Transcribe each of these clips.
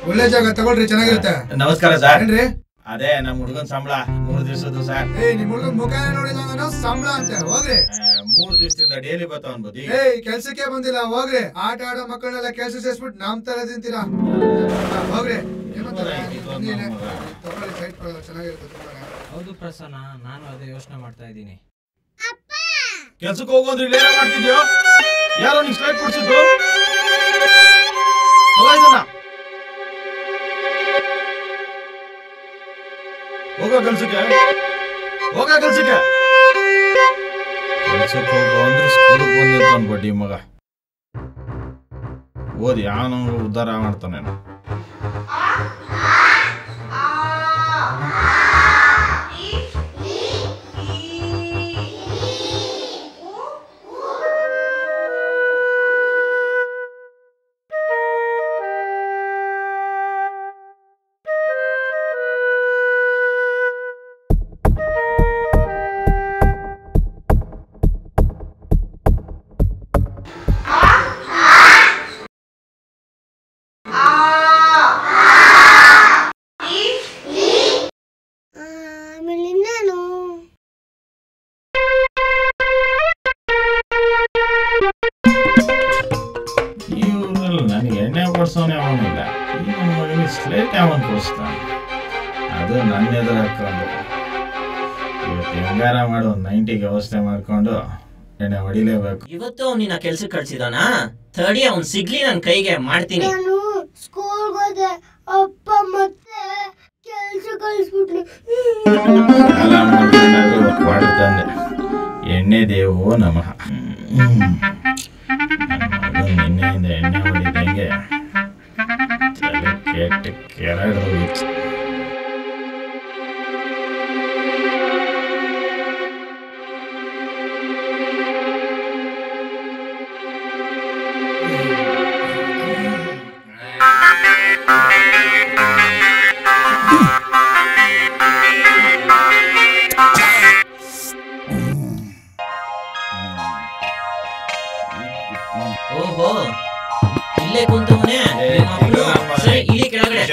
ಒಳ್ಳೆ ಜಾಗ ತಗೊಳ್ರಿ, ಚೆನ್ನಾಗಿರುತ್ತೆ. ನಮಸ್ಕಾರ ಸರ್. ಏನ್ರಿ? ಅದೇ ನಮ್ ಹುಡುಗನ್ ಸಂಬಳ 3 ದಿವಸದ್ದು ಸರ್. ನಿಮ್ ಹುಡುಗನ್ ಮುಖ ನೋಡಿಲ್ಲ ನಾನು ಸಂಬಳ ಅಂತ ಹೋಗ್ರಿ. 3 ದಿವಸದಿಂದ ಡೈಲಿ ಬರ್ತಾವನ್ ಬುದ್ಧಿ. ಕೆಲ್ಸಕ್ಕೆ ಬಂದಿಲ್ಲ ಹೋಗ್ರಿ. ಆಟ ಆಡೋ ಮಕ್ಕಳನ್ನೆಲ್ಲ ಕೆಲ್ಸ ಸೇರಿಸ್ಬಿಟ್ಟು ನಮ್ ತರ ತಿಂತೀರಾ. ಹೋಗ್ರಿ. ಹೌದು ಪ್ರಸನ್ನ, ನಾನು ಅದೇ ಯೋಚನೆ ಮಾಡ್ತಾ ಇದ್ದೀನಿ. ಕೆಲ್ಸಕ್ಕೆ ಹೋಗೋದ್ರೆ ಇಲ್ಲಿ ಏನೋ ಮಾಡ್ತಿದ್ಯೋ? ಯಾರೋ ನಿಂಗೆ ಸ್ಲೈಟ್ ಕೊಡ್ಸಿದ್ದು? ಹೋಗೋ ಕೆಲ್ಸಕ್ಕೆ, ಹೋಗೋ ಕೆಲ್ಸಕ್ಕೆ. ಕೆಲ್ಸಕ್ಕೆ ಹೋಗೋ ಅಂದ್ರೆ ಸ್ಕೂಲ್ಗೆ ಬಂದಿರ್ತಾನ ಬಡ್ಡಿ ಮಗ. ಓದಿ ಯಾವನೋ ಉದ್ಧಾರ ಮಾಡ್ತಾನೇನು. ನನಗೆ ಎಣ್ಣೆ ಕೊಡ್ಸೋನೆ ಅವನಿಲ್ಲ, ಸ್ಲೇಟ್ ಅವನ್ ಕೊಡಿಸ್ತಾನೆ. ಅದು ನನ್ನ ಎದುರು ಹಾಕೊಂಡು ಇವತ್ತು ಹೆಂಗಾರ ಮಾಡೋ 90 ವ್ಯವಸ್ಥೆ ಮಾಡ್ಕೊಂಡು ಎಣ್ಣೆ ಹೊಡಿಲೇಬೇಕು. ಇವತ್ತು ಅವನಿನ ಕೆಲ್ಸಕ್ಕೆ ಕಳ್ಸಿದಾನ. ತಡಿ ಅವ್ನ್ ಸಿಗ್ಲಿ ನನ್ ಕೈಗೆ, ಮಾಡ್ತೀನಿ. ನಾನು ಸ್ಕೂಲ್ ಹೋದೆ, ಅಪ್ಪ ಮತ್ತೆ ಕೆಲ್ಸ ಕಳಿಸ್ಬಿಟ್ರು. ತಂದೆ ಎಣ್ಣೆ ದೇವೋ ನಮಃ. ನಿನ್ನೆಯಿಂದ ಎಣ್ಣೆ ಹೊಡಿದಂಗೆ ತಲೆ ಕೆಟ್ಟ ಕೆರಗೋಗಿತ್ತು. ಓಹೋ, ಇಲ್ಲೇ ಕುಂತವನೇ. ಇಲ್ಲಿ ಕೆಳಗಡೆ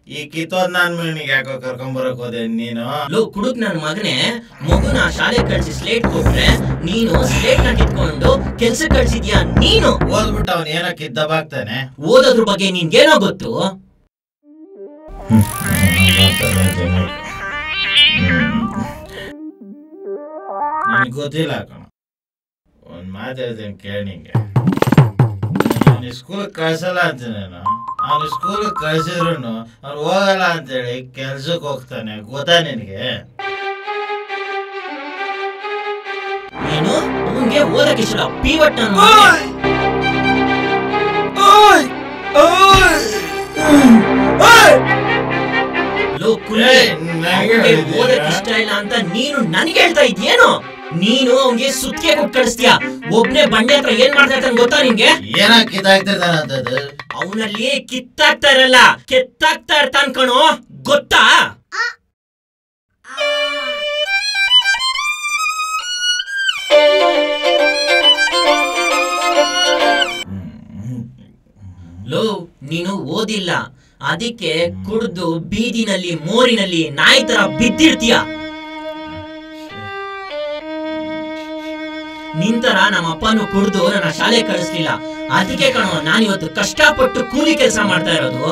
ಈ ಕಿತ್ತೋದ್ ನಾನ್ ಮಗನಿಗೆ ಯಾಕೋ ಕರ್ಕೊಂಬರಕ್ ಹೋದೆ ನೀನು? ಕುಡುಕ್ ನನ್ ಮಗನೇ, ಮಗುನ ಶಾಲೆ ಕಳ್ಸಿ ಸ್ಲೇಟ್ ಕೊಟ್ರೆ ನೀನು ಸ್ಲೇಟ್ ನ ಕಿತ್ಕೊಂಡು ಕೆಲ್ಸ ಕಳ್ಸಿದ್ಯಾ ನೀನು? ಓದ್ಬಿಟ್ಟು ಅವನ್ ಏನೋ ಕಿದ್ದಬಾಗ್ತಾನೆ. ಓದೋದ್ರ ಬಗ್ಗೆ ನಿನ್ಗೇನೋ ಗೊತ್ತು? ನನಗೆ ಗೊತ್ತಿಲ್ಲ ಕಣ. ಒಂದ್ ಮಾತು ಹೇಳ್ತೀನಿ ಕೇಳಿ. ನಿಂಗೆ ಸ್ಕೂಲ್ ಕಳ್ಸಲ್ಲ ಅಂತ ನಾನು. ಅವ್ನು ಸ್ಕೂಲ್ ಕಳ್ಸಿದ್ರು ಅವ್ನು ಹೋಗಲ್ಲ ಅಂತೇಳಿ ಕೆಲ್ಸಕ್ಕೆ ಹೋಗ್ತಾನೆ, ಗೊತ್ತಾ ನಿನಗೆ? ಏನು ಅವನ್ಗೆ ಓದಕ್ಕೆ ಇಷ್ಟ ಪಿವಟ್ ಓದಕ್ಕೆ ಇಷ್ಟ ಇಲ್ಲ ಅಂತ ನೀನು ನನ್ಗೆ ಹೇಳ್ತಾ ಇದ್ಯೇನು? ನೀನು ಅವನ್ಗೆ ಸುತ್ತಿಗೆ ಕೊಟ್ಟು ಕಳಿಸ್ತೀಯ. ಒಬ್ನೇ ಬಂಡೆ ಹತ್ರ ಏನ್ ಮಾಡ್ತಾ ಇರ್ತಾನೆ ಗೊತ್ತಾ ನಿನ್ಗೆ? ಏನ ಕಿತ್ತಾಗ್ತಿರ್ತಾನಂತದ್ದು? ಅವನಲ್ಲಿ ಕಿತ್ತಾಗ್ತಾ ಇರಲ್ಲ, ಕೆತ್ತಾಗ್ತಾ ಇರ್ತಾನ ಕಣೋ, ಗೊತ್ತಾ? ಲೋ, ನೀನು ಓದಿಲ್ಲ, ಅದಕ್ಕೆ ಕುಡ್ದು ಬೀದಿನಲ್ಲಿ ಮೋರಿನಲ್ಲಿ ನಾಯಿ ತರ ಬಿದ್ದಿರ್ತೀಯ. ನಿಂತರ ನಮ್ಮ ಅಪ್ಪನು ಕುಡ್ದು ನನ್ನ ಶಾಲೆ ಕಳಿಸ್ಲಿಲ್ಲ. ಅದಕ್ಕೆ ಕಣೋ ನಾನಿವತ್ತು ಕಷ್ಟಪಟ್ಟು ಕೂಲಿ ಕೆಲಸ ಮಾಡ್ತಾ ಇರೋದು.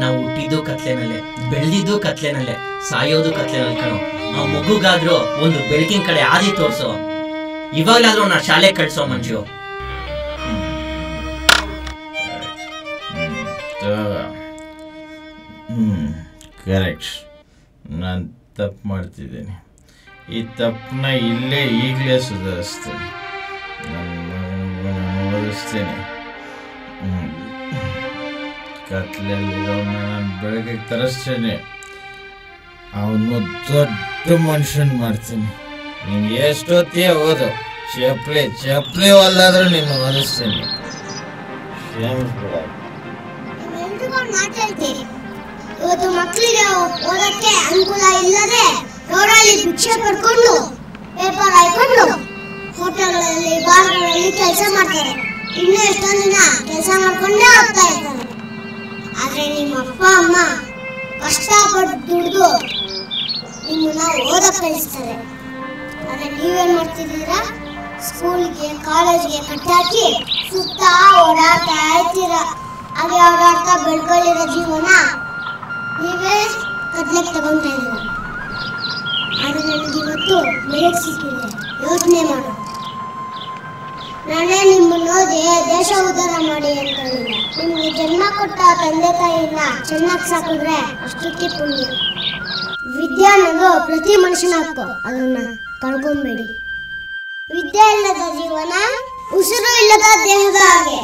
ನಾವು ಹುಟ್ಟಿದ್ದು ಕತ್ಲೆನಲ್ಲೇ, ಬೆಳೆದಿದ್ದು ಕತ್ಲೆನಲ್ಲೇ, ಸಾಯೋದು ಕತ್ಲೆನಲ್ಲಿ ಕಣೋ. ಆ ಮಗುಗಾದ್ರೂ ಒಂದು ಬೆಳಕಿನ ಕಡೆ ಆದಿ ತೋರ್ಸೋ. ಇವಾಗ್ಲಾದ್ರೂ ನಾ ಶಾಲೆ ಕಳ್ಸೋ ಮಂಜು. ಕರೆಕ್ಟ್, ನಾನು ತಪ್ಪು ಮಾಡ್ತಿದ್ದೀನಿ. ಈ ತಪ್ಪನ್ನ ಇಲ್ಲೇ ಈಗಲೇ ಸುಧಾರಿಸ್ತೀನಿ. ನಾನು ಓದಿಸ್ತೀನಿ. ಕತ್ಲಲ್ಲಿರೋನ್ನ ನಾನು ಬೆಳಗ್ಗೆ ತರಿಸ್ತೇನೆ. ಅವನು ದೊಡ್ಡ ಮನುಷ್ಯನ್ ಮಾಡ್ತೀನಿ. ನೀನು ಎಷ್ಟೊತ್ತೇ ಓದು, ಚಪ್ಪಲಿ ಒಲ್ಲಾದ್ರೂ ನೀನು ಓದಿಸ್ತೀನಿ. ಇವತ್ತು ಮಕ್ಕಳಿಗೆ ಓದಕ್ಕೆ ಅನುಕೂಲ ಇಲ್ಲದೆ ರೋಡಲ್ಲಿ ಭಿಕ್ಷೆ ಪಡ್ಕೊಂಡು ಪೇಪರ್ ಹಾಕೊಂಡು ಹೋಟೆಲ್ಗಳಲ್ಲಿ ಬಾರ್ಗಳಲ್ಲಿ ಕೆಲಸ ಮಾಡ್ತಾರೆ. ಇನ್ನು ಎಷ್ಟೊಂದು ದಿನ ಕೆಲಸ ಮಾಡ್ಕೊಂಡೇ ಹೋಗ್ತಾ ಇರ್ತಾರೆ. ಆದ್ರೆ ನಿಮ್ಮ ಅಪ್ಪ ಅಮ್ಮ ಕಷ್ಟಪಟ್ಟು ದುಡ್ದು ನಿಮ್ಮನ್ನ ಓದಕ್ಕೆ ಕಳಿಸ್ತಾರೆ. ಆದ್ರೆ ನೀವೇನ್ ಮಾಡ್ತಿದ್ದೀರಾ? ಸ್ಕೂಲ್ಗೆ ಕಾಲೇಜ್ಗೆ ಕಟ್ಟಾಕಿ ಸುತ್ತ ಓಡಾಡ್ತಾ ಇರ್ತೀರ. ಹಾಗೆ ಓಡಾಡ್ತಾ ಬೆಳ್ಕೊಳ್ಳಿರೋ ಜೀವನ ನೀವೇ ಕತ್ಲೆಗೆ ತಗೊಂತಾ ಇದ್ದೀರ. ಆದ್ರೆ ನನಗೆ ಇವತ್ತು ಬೆಳಕು ಸಿಕ್ಕಿದೆ, ಯೋಚನೆ ಮಾಡು. ನಾನೇ ನಿಮ್ಮನ್ನು ಓದಿ ದೇಶ ಉದ್ಧಾರ ಮಾಡಿ ಅಂತ ಹೇಳಿಲ್ಲ. ನಿಮ್ಗೆ ಜನ್ಮ ಕೊಟ್ಟ ತಂದೆ ತಾಯಿನ ಚೆನ್ನಾಗಿ ಸಾಕಿದ್ರೆ ಅಷ್ಟಕ್ಕೆ ಪುಣ್ಯ. ವಿದ್ಯೆ ಅನ್ನೋದು ಪ್ರತಿ ಮನುಷ್ಯನ ಹಕ್ಕು, ಅದನ್ನ ಕಳ್ಕೊಂಬೇಡಿ. ವಿದ್ಯೆ ಇಲ್ಲದ ಜೀವನ ಉಸಿರು ಇಲ್ಲದ ದೇಹದ ಹಾಗೆ.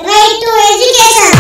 Right to education.